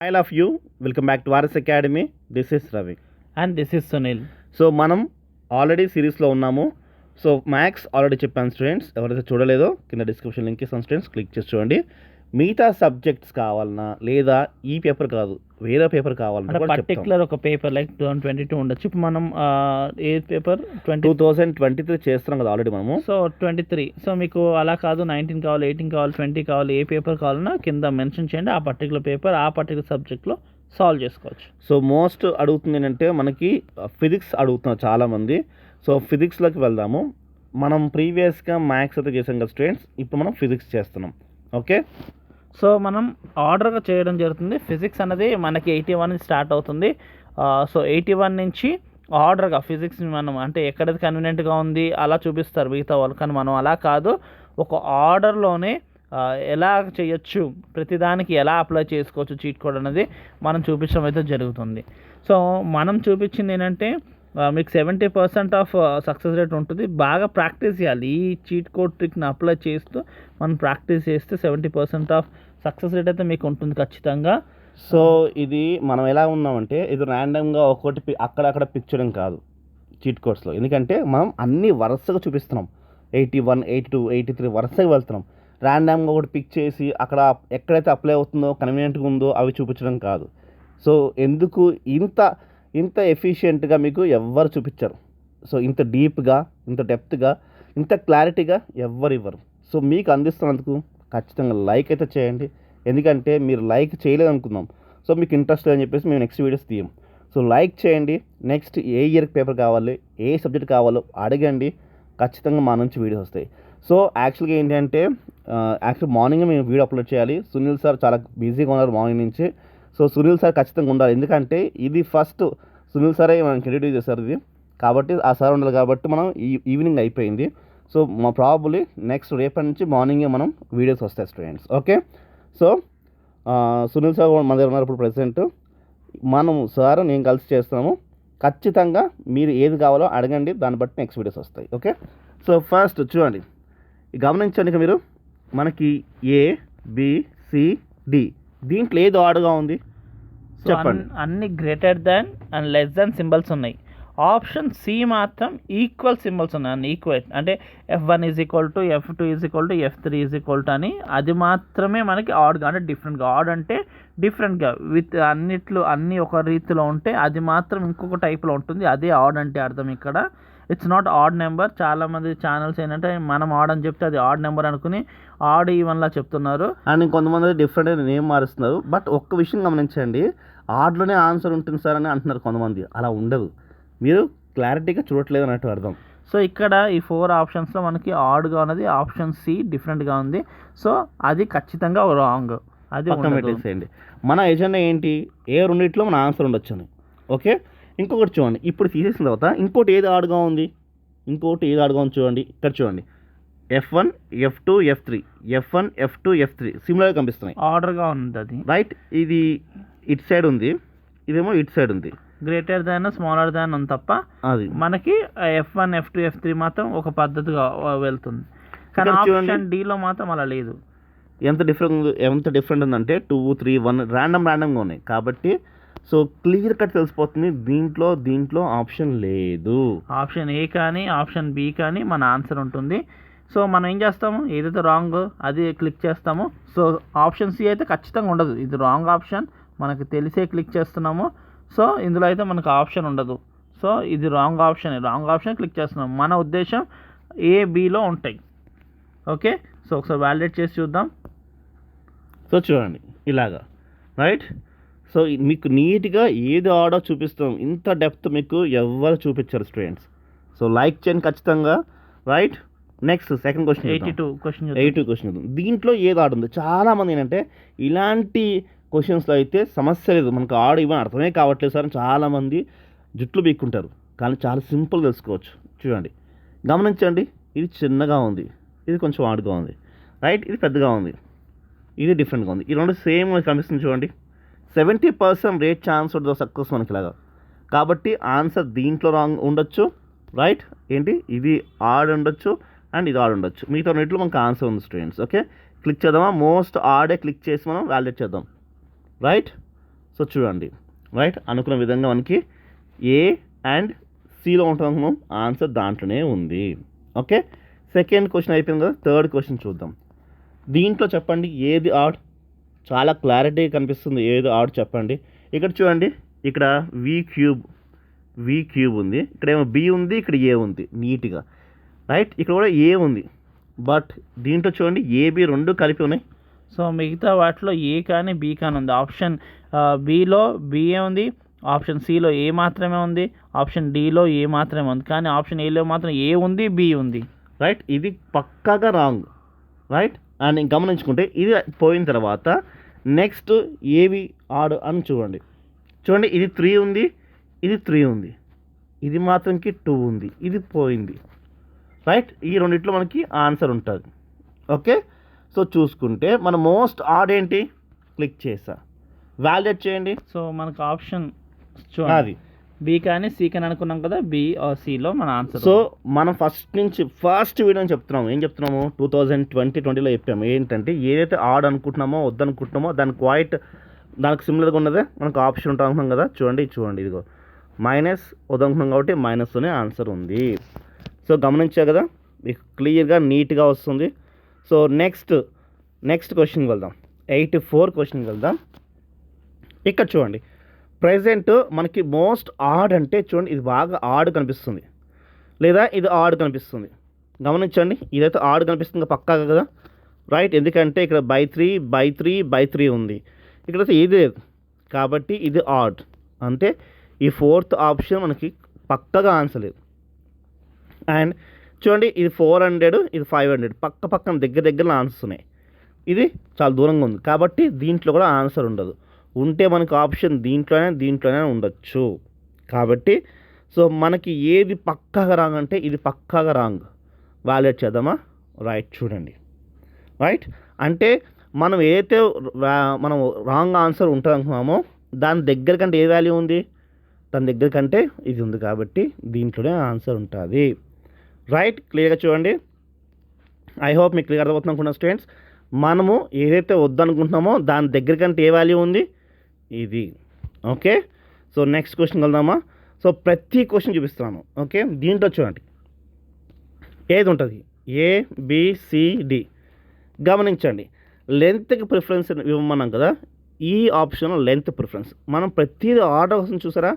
I love you. Welcome back to RS Academy. This is Ravi. And this is Sunil. So మనం already సిరీస్లో ఉన్నాము. So maths already చెప్పాను students, ఎవరైతే చూడలేదో కింద description link ఇస్తాను students, click చేసి చూడండి. మిగతా సబ్జెక్ట్స్ కావాలన్నా లేదా ఈ పేపర్ కాదు వేరే పేపర్ కావాలన్నా కూడా చెప్తాం. పర్టికులర్ ఒక పేపర్ లైక్ 2022 ఉండొచ్చు. ఇప్పుడు మనం ఏ పేపర్ 2023 చేస్తున్నాం కదా ఆల్రెడీ మనము. సో 23. సో మీకు అలా కాదు 19 కావాలి, 18 కావాలి, 20 కావాలి, ఏ పేపర్ కావాలన్నా కింద మెన్షన్ చేయండి. ఆ పర్టికులర్ పేపర్ ఆ పర్టికులర్ సబ్జెక్ట్లో సాల్వ్ చేసుకోవచ్చు. సో మోస్ట్ అడుగుతుంది ఏంటంటే మనకి ఫిజిక్స్ అడుగుతున్నారు చాలామంది. సో ఫిజిక్స్లోకి వెళ్దాము. మనం ప్రీవియస్గా మ్యాథ్స్ అయితే చేసాం కదా స్టూడెంట్స్, ఇప్పుడు మనం ఫిజిక్స్ చేస్తున్నాం. ఓకే, సో మనం ఆర్డర్గా చేయడం జరుగుతుంది. ఫిజిక్స్ అనేది మనకి 81 నుంచి స్టార్ట్ అవుతుంది. సో 81 నుంచి ఆర్డర్గా ఫిజిక్స్ మనం అంటే ఎక్కడైతే కన్వీనియంట్గా ఉంది అలా చూపిస్తారు మిగతా వాళ్ళు, కానీ మనం అలా కాదు. ఒక ఆర్డర్లోనే ఎలా చేయొచ్చు, ప్రతిదానికి ఎలా అప్లై చేసుకోవచ్చు చీట్ కోడ్ అనేది మనం చూపించడం అయితే జరుగుతుంది. సో మనం చూపించింది ఏంటంటే మీకు 70% ఆఫ్ సక్సెస్ రేట్ ఉంటుంది. బాగా ప్రాక్టీస్ చేయాలి. ఈ చీట్ కోడ్ ట్రిక్ని అప్లై చేస్తూ మనం ప్రాక్టీస్ చేస్తే 70% ఆఫ్ సక్సెస్ రేట్ అయితే మీకు ఉంటుంది ఖచ్చితంగా. సో ఇది మనం ఎలా ఉన్నామంటే ఇది ర్యాండమ్గా ఒక్కొక్కటి అక్కడక్కడ పిక్ చేయడం కాదు చీట్ కోడ్స్లో, ఎందుకంటే మనం అన్ని వరుసగా చూపిస్తున్నాం. 81, 82, 83 వరుసగా వెళ్తున్నాం. ర్యాండమ్గా ఒకటి పిక్ చేసి అక్కడ ఎక్కడైతే అప్లై అవుతుందో కన్వీనియంట్గా ఉందో అవి చూపించడం కాదు. సో ఎందుకు ఇంత ఎఫిషియెంట్గా మీకు ఎవ్వరు చూపించరు. సో ఇంత డీప్గా, ఇంత డెప్త్గా, ఇంత క్లారిటీగా ఎవ్వరు ఇవ్వరు. సో మీకు అందిస్తున్నందుకు ఖచ్చితంగా లైక్ అయితే చేయండి, ఎందుకంటే మీరు లైక్ చేయలేదు అనుకుందాం. సో మీకు ఇంట్రెస్ట్ అని చెప్పేసి మేము నెక్స్ట్ వీడియోస్ తీయం. సో లైక్ చేయండి. నెక్స్ట్ ఏ ఇయర్కి పేపర్ కావాలి, ఏ సబ్జెక్ట్ కావాలో అడగండి, ఖచ్చితంగా మా నుంచి వీడియోస్ వస్తాయి. సో యాక్చువల్గా ఏంటంటే మార్నింగ్ మేము వీడియో అప్లోడ్ చేయాలి. సునీల్ సార్ చాలా బిజీగా ఉన్నారు మార్నింగ్ నుంచి. సో సునీల్ సార్ ఖచ్చితంగా ఉండాలి, ఎందుకంటే ఇది ఫస్ట్ సునీల్ సారే మనకి ఇంట్రడ్యూస్ చేశారు ఇది, కాబట్టి ఆ సార్ ఉండాలి. కాబట్టి మనం ఈవినింగ్ అయిపోయింది. సో మా ప్రాబబ్లీ నెక్స్ట్ రేపటి నుంచి మార్నింగే మనం వీడియోస్ వస్తాయి students. Okay, so Sunil sir మన దగ్గర ఉన్నారు ఇప్పుడు ప్రెసెంట్. మనం సార్ నేను కలిసి చేస్తున్నాము. ఖచ్చితంగా మీరు ఏది కావాలో అడగండి, దాన్ని బట్టి నెక్స్ట్ వీడియోస్ వస్తాయి. ఓకే, సో ఫస్ట్ చూడండి, గమనించండి మీరు, మనకి ABCD దీంట్లో ఏది ఆడుగా ఉంది చెప్పండి. అన్ని greater than and less than symbols ఉన్నాయి. ఆప్షన్ సి మాత్రం ఈక్వల్ సింబల్స్ ఉన్నాయి, అన్ని ఈక్వల్. అంటే F1 = F2 = F3 అని, అది మాత్రమే మనకి ఆడ్గా అంటే డిఫరెంట్గా. ఆడ్ అంటే డిఫరెంట్గా విత్ అన్ని ఒక రీతిలో ఉంటే అది మాత్రం ఇంకొక టైప్లో ఉంటుంది. అదే ఆడ్ అంటే అర్థం ఇక్కడ. It's not odd number. చాలామంది ఛానల్స్ ఏంటంటే మనం ఆడ్ అని చెప్తే అది ఆడ్ నెంబర్ అనుకుని ఆడ్ ఈవెన్లా చెప్తున్నారు, అండ్ కొంతమంది డిఫరెంట్ నేమ్ మారుస్తున్నారు. బట్ ఒక్క విషయం గమనించండి, ఆడ్లోనే ఆన్సర్ ఉంటుంది సార్ అని అంటున్నారు కొంతమంది. అలా ఉండదు, మీరు క్లారిటీగా చూడట్లేదు అన్నట్టు అర్థం. సో ఇక్కడ ఈ 4 ఆప్షన్స్లో మనకి ఆడ్గా ఉన్నది ఆప్షన్ సి డిఫరెంట్గా ఉంది. సో అది ఖచ్చితంగా రాంగ్, అది పక్కన పెట్టేసేయండి. మన ఎజెండా ఏంటి, ఏ రెండిట్లో మన ఆన్సర్ ఉండొచ్చు అని. ఓకే, ఇంకొకటి చూడండి, ఇప్పుడు తీసేసిన తర్వాత ఇంకోటి ఏది ఆడుగా ఉంది చూడండి. ఇక్కడ చూడండి, F1, F2, F3, F1, F2, F3 సిమిలర్గా కనిపిస్తున్నాయి, ఆర్డర్గా ఉంది అది. రైట్, ఇది ఇటు సైడ్ ఉంది, ఇదేమో ఇటు సైడ్ ఉంది. గ్రేటర్ దాన్ స్మాలర్ దాన్ ఉంది తప్ప అది మనకి F1, F2, F3 మాత్రం ఒక పద్ధతిగా వెళ్తుంది. కానీ ఆప్షన్ డీలో మాత్రం అలా లేదు. ఎంత డిఫరెంట్ ఉందంటే 2, 3, 1 ర్యాండమ్గా ఉన్నాయి. కాబట్టి సో క్లియర్ కట్ తెలిసిపోతుంది, దీంట్లో ఆప్షన్ లేదు. ఆప్షన్ ఏ కానీ ఆప్షన్ బి కానీ మన ఆన్సర్ ఉంటుంది. సో మనం ఏం చేస్తాము, ఏదైతే రాంగ్ అది క్లిక్ చేస్తాము. సో ఆప్షన్ సి అయితే ఖచ్చితంగా ఉండదు, ఇది రాంగ్ ఆప్షన్, మనకు తెలిసే క్లిక్ చేస్తున్నాము. సో ఇందులో అయితే మనకు ఆప్షన్ ఉండదు. సో ఇది రాంగ్ ఆప్షన్ క్లిక్ చేస్తున్నాం. మన ఉద్దేశం ABలో ఉంటాయి. ఓకే, సో ఒకసారి వ్యాలిడేట్ చేసి చూద్దాం. సో చూడండి ఇలాగా, రైట్. సో మీకు నీట్గా ఏది ఆడో చూపిస్తాం. ఇంత డెప్త్ మీకు ఎవరు చూపించారు స్టూడెంట్స్. సో లైక్ చేయండి ఖచ్చితంగా, right. Next second question 82 question. దీంట్లో ఏది ఆడుంది. చాలామంది ఏంటంటే ఇలాంటి క్వశ్చన్స్లో అయితే సమస్య లేదు, మనకు ఆడు ఇవ్వని అర్థమే కావట్లేదు సార్ అని చాలామంది జుట్లు బీక్కుంటారు. కానీ చాలా సింపుల్ తెలుసుకోవచ్చు. చూడండి, గమనించండి, ఇది చిన్నగా ఉంది, ఇది కొంచెం ఆడుగా ఉంది, రైట్. ఇది పెద్దగా ఉంది, ఇది డిఫరెంట్గా ఉంది. ఈ రెండు సేమ్ కనిపిస్తుంది చూడండి. 70% రేట్ ఛాన్స్ ఉంటుంది సక్సెస్ మనకి ఇలాగా. కాబట్టి ఆన్సర్ దీంట్లో రాంగ్ ఉండొచ్చు, రైట్. ఏంటి, ఇది ఆడ్ ఉండొచ్చు అండ్ ఇది ఆడ్ ఉండొచ్చు. మిగతా రెండిట్లో మనకు ఆన్సర్ ఉంది స్టూడెంట్స్. ఓకే, క్లిక్ చేద్దామా, మోస్ట్ ఆడే క్లిక్ చేసి మనం వ్యాలిడేట్ చేద్దాం, రైట్. సో చూడండి రైట్, అనుకున్న విధంగా మనకి ఏ అండ్ సిలో ఉంటుంది అనుకున్నాం, ఆన్సర్ దాంట్లోనే ఉంది. ఓకే, సెకండ్ క్వశ్చన్ అయిపోయింది కదా, థర్డ్ క్వశ్చన్ చూద్దాం. దీంట్లో చెప్పండి ఏది ఆడ్, చాలా క్లారిటీ కనిపిస్తుంది ఏది ఆడ్ చెప్పండి. ఇక్కడ చూడండి, ఇక్కడ వి క్యూబ్ ఉంది, ఇక్కడేమో బి ఉంది, ఇక్కడ ఏ ఉంది నీట్గా రైట్, ఇక్కడ కూడా ఏ ఉంది. బట్ దీంట్లో చూడండి ఏబి రెండు కలిపి ఉన్నాయి. సో మిగతా వాటిలో ఏ కానీ బి కానీ ఉంది. ఆప్షన్ బిలో బిఏ ఉంది, ఆప్షన్ సిలో ఏ మాత్రమే ఉంది, ఆప్షన్ డిలో ఏ మాత్రమే ఉంది, కానీ ఆప్షన్ ఏలో మాత్రం ఏ ఉంది, బి ఉంది. రైట్, ఇది పక్కాగా రాంగ్. రైట్, అండ్ గమనించుకుంటే ఇది పోయిన తర్వాత నెక్స్ట్ ఏవి ఆడ్ అని చూడండి. ఇది 3 ఉంది, ఇది 3 ఉంది, ఇది మాత్రంకి 2 ఉంది, ఇది పోయింది. రైట్, ఈ రెండిట్లో మనకి ఆన్సర్ ఉంటుంది. ఓకే, సో చూసుకుంటే మన మోస్ట్ ఆడ్ ఏంటి, క్లిక్ చేసా, వ్యాలిడేట్ చేయండి. సో మనకు ఆప్షన్ అది బి కానీ సి కానీ అనుకున్నాం కదా, బి సిలో మన ఆన్సర్. సో మనం ఫస్ట్ వీడియో చెప్తున్నాము, ఏం చెప్తున్నాము, 2020లో చెప్పాము ఏంటంటే ఏదైతే ఆడ్ అనుకుంటున్నామో వద్దనుకుంటున్నామో దానికి సిమిలర్గా ఉన్నదే మనకు ఆప్షన్ ఉంటుంది అనుకున్నాం కదా. చూడండి ఇదిగో మైనస్ వద్దనుకున్నాం కాబట్టి మైనస్తోనే ఆన్సర్ ఉంది. సో గమనించా కదా, మీకు క్లియర్గా నీట్గా వస్తుంది. సో నెక్స్ట్ క్వశ్చన్కి వెళ్దాం, 84 క్వశ్చన్కి వెళ్దాం. ఇక్కడ చూడండి ప్రెజెంట్ మనకి మోస్ట్ ఆడ్ అంటే చూడండి, ఇది బాగా ఆడ్ కనిపిస్తుంది లేదా ఇది ఆడ్ కనిపిస్తుంది. గమనించండి, ఇదైతే ఆడ్ కనిపిస్తుంది పక్కాగా కదా. రైట్, ఎందుకంటే ఇక్కడ బై త్రీ ఉంది, ఇక్కడైతే ఇది లేదు కాబట్టి ఇది ఆడ్. అంటే ఈ ఫోర్త్ ఆప్షన్ మనకి పక్కగా ఆన్సర్ లేదు. అండ్ చూడండి ఇది 400, ఇది 500 పక్కన దగ్గర ఆన్సర్స్ ఉన్నాయి. ఇది చాలా దూరంగా ఉంది కాబట్టి దీంట్లో కూడా ఆన్సర్ ఉండదు. ఉంటే మనకు ఆప్షన్ దీంట్లోనే ఉండొచ్చు. కాబట్టి సో మనకి ఏది పక్కాగా రాంగ్ అంటే ఇది పక్కాగా రాంగ్. వ్యాలిడేట్ చేద్దామా? రైట్, చూడండి రైట్, అంటే మనం ఏదైతే మనం రాంగ్ ఆన్సర్ ఉంటుంది అనుకున్నామో దాని దగ్గర కంటే ఏ వాల్యూ ఉంది, దాని దగ్గర కంటే ఇది ఉంది కాబట్టి దీంట్లోనే ఆన్సర్ ఉంటుంది. రైట్, క్లియర్గా చూడండి. ఐ హోప్ మీకు క్లియర్ అర్థమవుతుంది అనుకున్నా స్టూడెంట్స్. మనము ఏదైతే వద్దనుకుంటున్నామో దాని దగ్గర కంటే ఏ వాల్యూ ఉంది, ఇది. ఓకే, సో నెక్స్ట్ క్వశ్చన్ వెళ్దామా. సో ప్రతి క్వశ్చన్ చూపిస్తున్నాను. ఓకే, దీంట్లో చూడండి ఏది ఉంటుంది, ABCD. గమనించండి, లెంత్కి ప్రిఫరెన్స్ ఇవ్వమన్నాం కదా, ఈ ఆప్షన్లో లెంత్ ప్రిఫరెన్స్ మనం ప్రతిదీ ఆర్డర్ వస్తుంది చూసారా.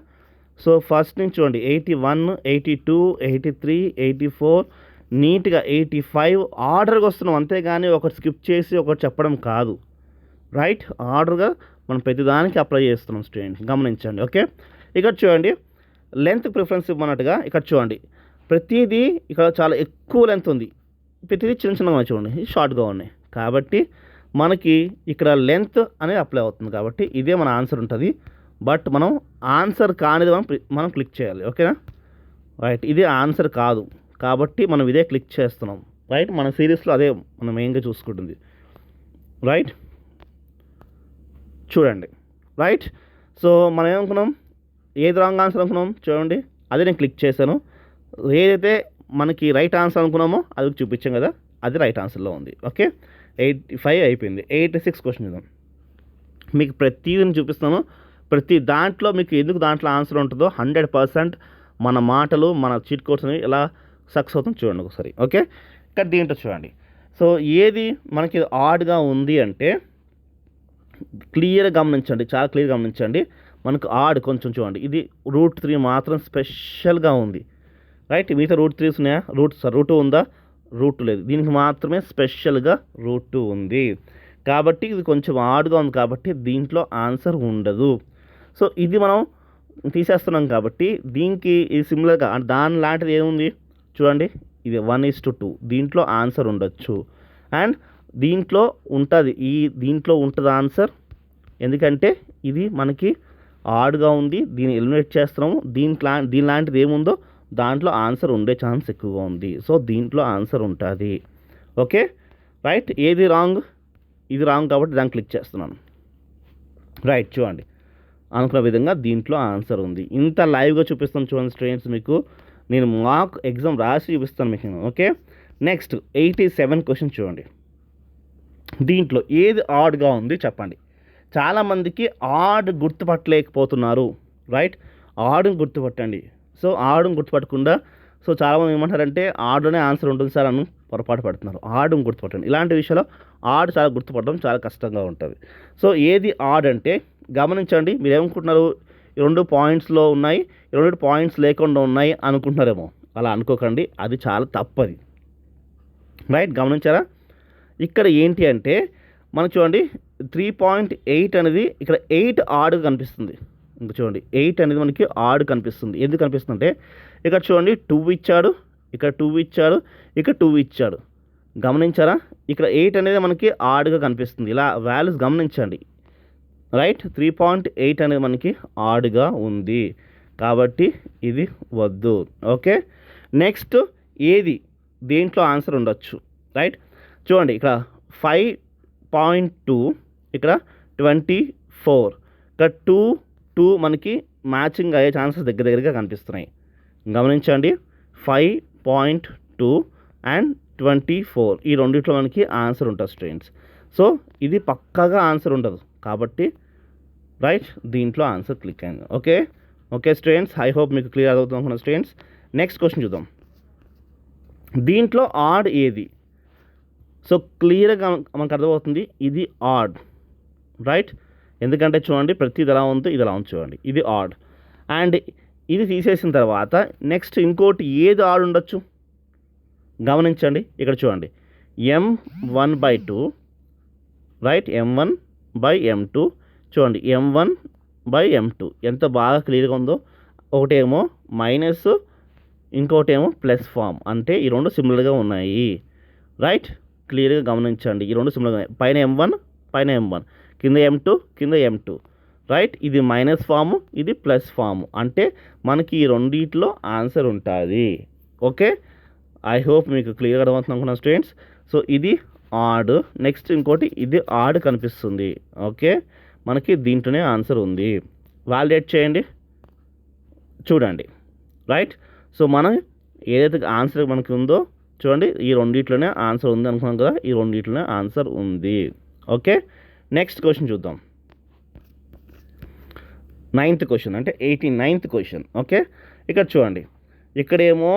సో ఫస్ట్ నుంచి చూడండి 81, 82, 83, 84 నీట్గా 85 ఆర్డర్గా వస్తున్నాం, అంతేగాని ఒకటి స్కిప్ చేసి ఒకటి చెప్పడం కాదు. రైట్, ఆర్డర్గా మనం ప్రతిదానికి అప్లై చేస్తున్నాం స్టూడెంట్స్, గమనించండి. ఓకే, ఇక్కడ చూడండి లెంత్ ప్రిఫరెన్స్ ఇవ్వనట్టుగా ఇక్కడ చూడండి ప్రతిదీ ఇక్కడ చాలా ఎక్కువ లెంత్ ఉంది, ప్రతిదీ చిన్నగా చూడండి షార్ట్గా ఉన్నాయి. కాబట్టి మనకి ఇక్కడ లెంత్ అనేది అప్లై అవుతుంది కాబట్టి ఇదే మన ఆన్సర్ ఉంటుంది. బట్ మనం ఆన్సర్ కానిది మనం క్లిక్ చేయాలి. ఓకేనా? రైట్, ఇది ఆన్సర్ కాదు కాబట్టి మనం ఇదే క్లిక్ చేస్తున్నాం. రైట్, మన సిరీస్లో అదే మనం మెయిన్గా చూసుకుంటుంది. రైట్, చూడండి రైట్. సో మనం ఏమనుకున్నాం, ఏది రాంగ్ ఆన్సర్ అనుకున్నాం చూడండి, అదే నేను క్లిక్ చేశాను. ఏదైతే మనకి రైట్ ఆన్సర్ అనుకున్నామో అది చూపించాం కదా, అది రైట్ ఆన్సర్లో ఉంది. ఓకే, 85 అయిపోయింది. 86 క్వశ్చన్ ఇద్దాం. మీకు ప్రతిదీ చూపిస్తాను, ప్రతి దాంట్లో మీకు ఎందుకు దాంట్లో ఆన్సర్ ఉంటుందో 100% మన మాటలు మన చీట్ కోడ్స్ అనేవి ఎలా సక్సెస్ అవుతుంది చూడండి ఒకసారి. ఓకే, ఇక్కడ దీంట్లో చూడండి. సో ఏది మనకి ఆడ్గా ఉంది అంటే క్లియర్గా గమనించండి, చాలా క్లియర్గా గమనించండి. మనకు ఆడ్ కొంచెం చూడండి, ఇది √3 మాత్రం స్పెషల్గా ఉంది. రైట్, మిగతా √3s ఉన్నాయా, రూట్ ఉందా, రూట్ లేదు, దీనికి మాత్రమే స్పెషల్గా √2 ఉంది. కాబట్టి ఇది కొంచెం ఆడ్గా ఉంది కాబట్టి దీంట్లో ఆన్సర్ ఉండదు. సో ఇది మనం తీసేస్తున్నాం కాబట్టి దీనికి ఇది సిమిలర్గా దాని లాంటిది ఏముంది చూడండి, ఇది 1:2, దీంట్లో ఆన్సర్ ఉండొచ్చు. అండ్ దీంట్లో ఉంటుంది, దీంట్లో ఉంటుంది ఆన్సర్, ఎందుకంటే ఇది మనకి ఆడ్గా ఉంది, దీన్ని ఎలిమినేట్ చేస్తున్నాము. దీని లాంటిది ఏముందో దాంట్లో ఆన్సర్ ఉండే ఛాన్స్ ఎక్కువగా ఉంది. సో దీంట్లో ఆన్సర్ ఉంటుంది. ఓకే రైట్, ఏది రాంగ్, ఇది రాంగ్ కాబట్టి దాన్ని క్లిక్ చేస్తున్నాను. రైట్, చూడండి అనుకున్న విధంగా దీంట్లో ఆన్సర్ ఉంది. ఇంత లైవ్గా చూపిస్తాను చూడండి స్టూడెంట్స్, మీకు నేను మాక్ ఎగ్జామ్ రాసి చూపిస్తాను మీకు. ఓకే, నెక్స్ట్ 87 క్వశ్చన్ చూడండి. దీంట్లో ఏది ఆడ్గా ఉంది చెప్పండి. చాలామందికి ఆడ్ గుర్తుపట్టలేకపోతున్నారు, రైట్? ఆడుని గుర్తుపట్టండి. సో ఆడుని గుర్తుపట్టకుండా సో చాలామంది ఏమంటారంటే ఆడులోనే ఆన్సర్ ఉంటుంది సార్ అని పొరపాటు పడుతున్నారు. ఆడుని గుర్తుపట్టండి. ఇలాంటి విషయంలో ఆడ్ చాలా గుర్తుపట్టడం చాలా కష్టంగా ఉంటుంది. సో ఏది ఆడ్ అంటే గమనించండి. మీరు ఏమనుకుంటున్నారు, ఈ 2 పాయింట్స్లో ఉన్నాయి, ఈ 2 పాయింట్స్ లేకుండా ఉన్నాయి అనుకుంటున్నారేమో. అలా అనుకోకండి, అది చాలా తప్పది, రైట్? గమనించారా? ఇక్కడ ఏంటి అంటే మనకు చూడండి 3.8 అనేది ఇక్కడ 8 ఆడ్ కనిపిస్తుంది. ఇంకా చూడండి 8 అనేది మనకి ఆడ్ కనిపిస్తుంది. ఎందుకు కనిపిస్తుంది అంటే ఇక్కడ చూడండి 2 ఇచ్చాడు, ఇక్కడ 2 ఇచ్చాడు, ఇక్కడ 2 ఇచ్చాడు. గమనించారా? ఇక్కడ 8 అనేది మనకి ఆడ్గా కనిపిస్తుంది. ఇలా వాల్యూస్ గమనించండి, రైట్? 3.8 అనేది మనకి ఆడ్గా ఉంది కాబట్టి ఇది వద్దు. ఓకే, నెక్స్ట్ ఏది దేంట్లో ఆన్సర్ ఉండొచ్చు, రైట్? చూడండి ఇక్కడ 5.2, ఇక్కడ 24, ఇక్కడ 2 మనకి మ్యాచింగ్ అయ్యే ఛాన్సెస్ దగ్గరగా కనిపిస్తున్నాయి. గమనించండి 5.2 అండ్ 24 ఈ రెండిట్లో మనకి ఆన్సర్ ఉంటుంది స్టూడెంట్స్. సో ఇది పక్కాగా ఆన్సర్ ఉండదు కాబట్టి రైట్ దీంట్లో ఆన్సర్ క్లిక్ అయింది. Okay okay students, I hope మీకు క్లియర్ అవుతుంది అనుకున్న స్టూడెంట్స్. నెక్స్ట్ క్వశ్చన్ చూద్దాం. దీంట్లో ఆడ్ ఏది? సో క్లియర్గా మనకు అర్థమవుతుంది ఇది ఆడ్, రైట్? ఎందుకంటే చూడండి ప్రతిది ఎలా ఉందో ఇది ఎలా ఉంది చూడండి, ఇది ఆడ్. అండ్ ఇది తీసేసిన తర్వాత నెక్స్ట్ ఇంకోటి ఏది ఆడ్ ఉండొచ్చు గమనించండి. ఇక్కడ చూడండి m1/2, రైట్? m1/m2 చూడండి, m1/m2 ఎంత బాగా క్లియర్గా ఉందో. ఒకటేమో మైనస్, ఇంకోటేమో ప్లస్ ఫామ్, అంటే ఈ రెండు సిమిలర్గా ఉన్నాయి, రైట్? క్లియర్గా గమనించండి, ఈ రెండు సిమిలర్గా ఉన్నాయి. పైన m1 పైన m1, కింద m2 కింద m2, రైట్? ఇది మైనస్ ఫాము, ఇది ప్లస్ ఫాము, అంటే మనకి ఈ రెండిట్లో ఆన్సర్ ఉంటుంది. ఓకే, ఐ హోప్ మీకు క్లియర్గా అర్థమవుతుంది అనుకున్నాను స్టూడెంట్స్. సో ఇది ఆడ్, నెక్స్ట్ ఇంకోటి ఇది ఆడ్ కనిపిస్తుంది. ఓకే, మనకి దీంట్లోనే ఆన్సర్ ఉంది. వాలిడేట్ చేయండి, చూడండి, రైట్? సో మనం ఏదైతే ఆన్సర్ మనకి ఉందో చూడండి, ఈ రెండిట్లోనే ఆన్సర్ ఉంది అనుకున్నాం కదా, ఈ రెండిట్లోనే ఆన్సర్ ఉంది. ఓకే, నెక్స్ట్ క్వశ్చన్ చూద్దాం. 9th క్వశ్చన్ అంటే 89th క్వశ్చన్. ఓకే, ఇక్కడ చూడండి, ఇక్కడేమో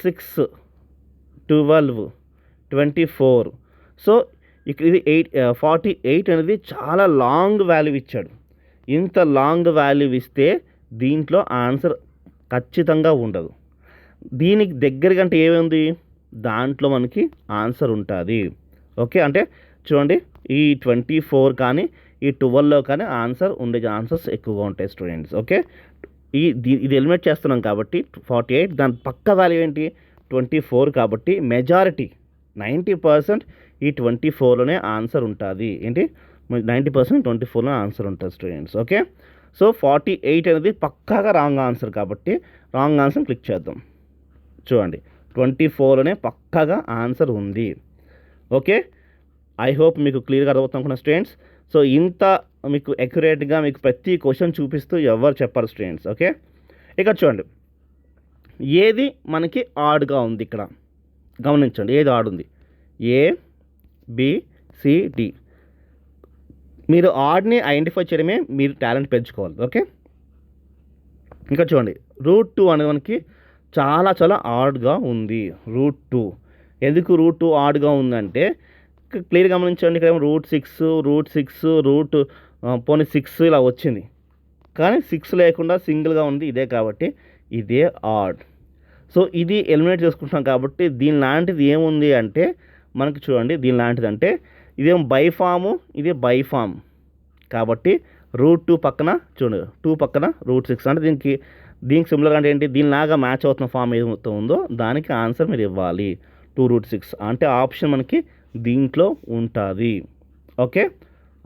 6, 12, 24. సో ఇక్కడ ఇది 48 అనేది చాలా లాంగ్ వాల్యూ ఇచ్చాడు. ఇంత లాంగ్ వాల్యూ ఇస్తే దీంట్లో ఆన్సర్ ఖచ్చితంగా ఉండదు. దీనికి దగ్గరగా అంటే ఏముంది, దాంట్లో మనకి ఆన్సర్ ఉంటుంది. ఓకే, అంటే చూడండి ఈ 24 కానీ ఈ 12లో కానీ ఆన్సర్ ఉండే ఛాన్సెస్ ఎక్కువగా ఉంటాయి స్టూడెంట్స్. ఓకే, ఇది ఎలిమినేట్ చేస్తున్నాం కాబట్టి 48, దాని పక్క వాల్యూ ఏంటి 24 కాబట్టి మెజారిటీ 90% ఈ 24లోనే ఆన్సర్ ఉంటుంది. ఏంటి 90% 24లో ఆన్సర్ ఉంటుంది స్టూడెంట్స్. ఓకే, సో 48 అనేది పక్కాగా రాంగ్ ఆన్సర్ కాబట్టి రాంగ్ ఆన్సర్ క్లిక్ చేద్దాం. చూడండి 24లోనే పక్కాగా ఆన్సర్ ఉంది. ఓకే, ఐ హోప్ మీకు క్లియర్గా అర్థమవుతుంది అనుకున్న స్టూడెంట్స్. సో ఇంత మీకు అక్యురేట్గా మీకు ప్రతి క్వశ్చన్ చూపిస్తూ ఎవరు చెప్పారు స్టూడెంట్స్. ఓకే, ఇక్కడ చూడండి ఏది మనకి ఆడ్గా ఉంది. ఇక్కడ గమనించండి ఏది ఆడ్ ఉంది, ABCD. మీరు ఆడ్ని ఐడెంటిఫై చేయడమే మీరు టాలెంట్ పెంచుకోవాలి. ఓకే, ఇంకా చూడండి √2 అనేది మనకి చాలా చాలా ఆడ్గా ఉంది. √2 ఎందుకు √2 ఆడ్గా ఉందంటే క్లియర్ గమనించండి, ఇక్కడ ఏమో √6 పోనీ 6 ఇలా వచ్చింది, కానీ 6 లేకుండా సింగిల్గా ఉంది, ఇదే కాబట్టి ఇదే ఆడ్. సో ఇది ఎలిమినేట్ చేసుకుంటున్నాం కాబట్టి దీని లాంటిది ఏముంది అంటే మనకి చూడండి దీని లాంటిది అంటే ఇదేమో బై ఫాము, ఇది బై ఫామ్ కాబట్టి √2 పక్కన చూడండి 2 పక్కన √6 అంటే దీనికి సిమిలర్ అంటే ఏంటి, దీనిలాగా మ్యాచ్ అవుతున్న ఫామ్ ఏదైతే ఉందో దానికి ఆన్సర్ మీరు ఇవ్వాలి 2√6 అంటే ఆప్షన్ మనకి దీంట్లో ఉంటుంది. ఓకే,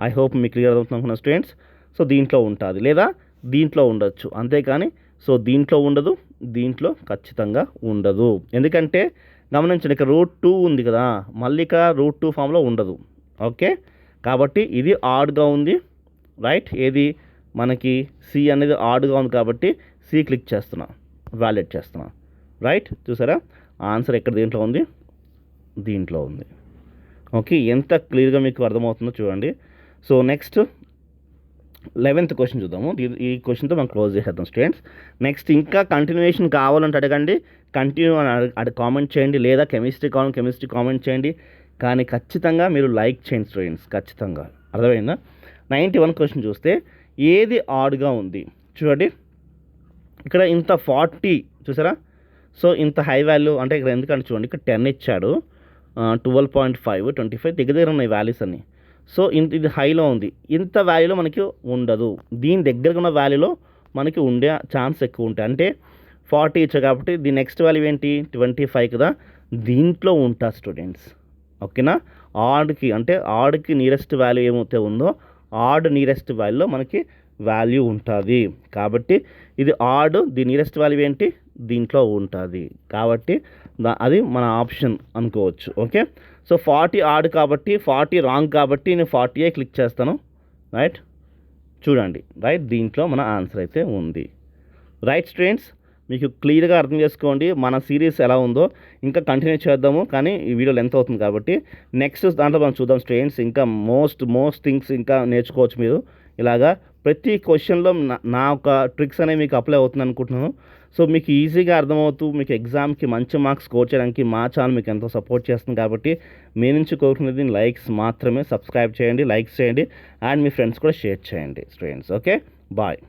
ఐ హోప్ మీకు క్లియర్ అవుతుంది అనుకున్న స్టూడెంట్స్. సో దీంట్లో ఉంటుంది లేదా దీంట్లో ఉండొచ్చు, అంతేకాని సో దీంట్లో ఉండదు, దీంట్లో ఖచ్చితంగా ఉండదు. ఎందుకంటే గమనించండి ఇక్కడ √2 ఉంది కదా, మళ్ళీ ఇక్కడ √2 ఫామ్లో ఉండదు. ఓకే, కాబట్టి ఇది ఆడ్గా ఉంది, రైట్? ఏది మనకి సి అనేది ఆడ్గా ఉంది కాబట్టి సి క్లిక్ చేస్తున్నా, వాలిడేట్ చేస్తున్నా, రైట్? చూసారా ఆన్సర్ ఎక్కడ దీంట్లో ఉంది, దీంట్లో ఉంది. ఓకే, ఎంత క్లియర్గా మీకు అర్థమవుతుందో చూడండి. సో నెక్స్ట్ 11th క్వశ్చన్ చూద్దాము. ఈ క్వశ్చన్తో మనం క్లోజ్ చేసేద్దాం స్టూడెంట్స్. నెక్స్ట్ ఇంకా కంటిన్యూషన్ కావాలంటే అడగండి, కంటిన్యూ అని కామెంట్ చేయండి, లేదా కెమిస్ట్రీ కావాలని కెమిస్ట్రీ కామెంట్ చేయండి. కానీ ఖచ్చితంగా మీరు లైక్ చేయండి స్టూడెంట్స్, ఖచ్చితంగా. అర్థమైందా? 91 క్వశ్చన్ చూస్తే ఏది ఆడ్గా ఉంది చూడండి. ఇక్కడ ఇంత 40 చూసారా? సో ఇంత హై వాల్యూ అంటే ఇక్కడ ఎందుకంటే చూడండి, ఇక్కడ 10 ఇచ్చాడు, 12.5, 25 దగ్గర ఉన్నాయి వాల్యూస్ అన్నీ. సో ఇది హైలో ఉంది, ఇంత వాల్యూలో మనకి ఉండదు. దీని దగ్గరగా ఉన్న వాల్యూలో మనకి ఉండే ఛాన్స్ ఎక్కువ ఉంటాయి. అంటే 40 ఇచ్చారు కాబట్టి దీని నెక్స్ట్ వాల్యూ ఏంటి 25 కదా, దీంట్లో ఉంటారు స్టూడెంట్స్. ఓకేనా? ఆడ్కి అంటే ఆడ్కి నియరెస్ట్ వాల్యూ ఏమైతే ఉందో ఆడ్ నియరెస్ట్ వాల్యూలో మనకి వాల్యూ ఉంటుంది. కాబట్టి ఇది ఆడ్, ది నియరెస్ట్ వాల్యూ ఏంటి దీంట్లో ఉంటుంది. కాబట్టి అది మన ఆప్షన్ అనుకోవచ్చు. ఓకే, సో 40 ఆడ్ కాబట్టి 40 రాంగ్ కాబట్టి నేను 40 క్లిక్ చేస్తాను. రైట్, చూడండి. రైట్, దీంట్లో మన ఆన్సర్ అయితే ఉంది. రైట్ స్టూడెంట్స్, మీకు క్లియర్గా అర్థం చేసుకోండి మన సిరీస్ ఎలా ఉందో. ఇంకా కంటిన్యూ చేద్దాము, కానీ ఈ వీడియో లెంత్ అవుతుంది కాబట్టి నెక్స్ట్ దాంట్లో మనం చూద్దాం స్టూడెంట్స్. ఇంకా మోస్ట్ థింగ్స్ ఇంకా నేర్చుకోవచ్చు మీరు. ఇలాగా ప్రతి క్వశ్చన్లో నా ఒక ట్రిక్స్ అనేవి మీకు అప్లై అవుతుంది అనుకుంటున్నాను. సో మీకు ఈజీగా అర్థమవుతూ మీకు ఎగ్జామ్కి మంచి మార్క్స్ స్కోర్ చేయడానికి మా ఛానల్ మీకు ఎంతో సపోర్ట్ చేస్తుంది. కాబట్టి మీ నుంచి కోరుకునేది లైక్స్ మాత్రమే. సబ్స్క్రైబ్ చేయండి, లైక్స్ చేయండి, అండ్ మీ ఫ్రెండ్స్ కూడా షేర్ చేయండి స్టూడెంట్స్. Okay, bye.